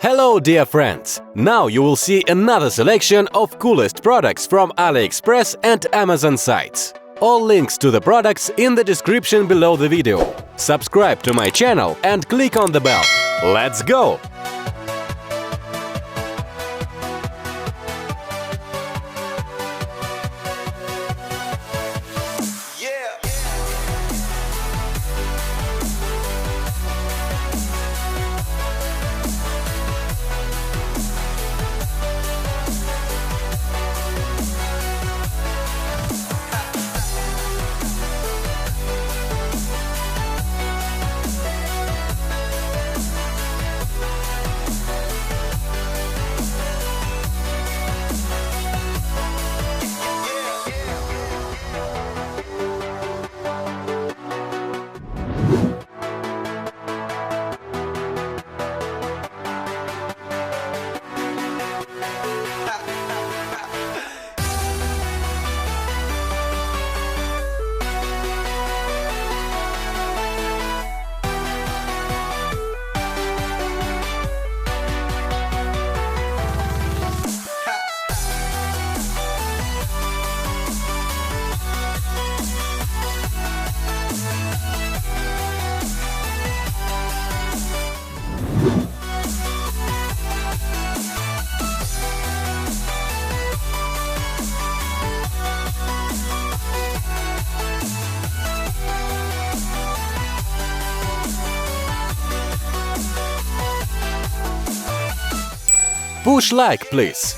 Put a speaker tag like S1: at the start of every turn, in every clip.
S1: Hello dear friends! Now you will see another selection of coolest products from AliExpress and Amazon sites. All links to the products in the description below the video. Subscribe to my channel and click on the bell. Let's go! Push like, please.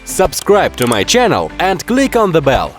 S1: Subscribe to my channel and click on the bell.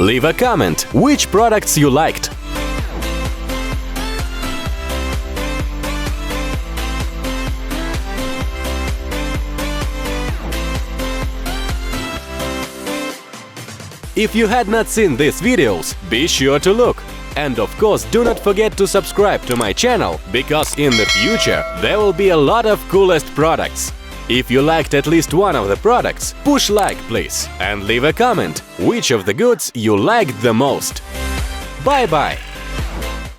S1: Leave a comment which products you liked. If you had not seen these videos, be sure to look. And of course, do not forget to subscribe to my channel, because in the future there will be a lot of coolest products. If you liked at least one of the products, push like please, and leave a comment which of the goods you liked the most. Bye-bye!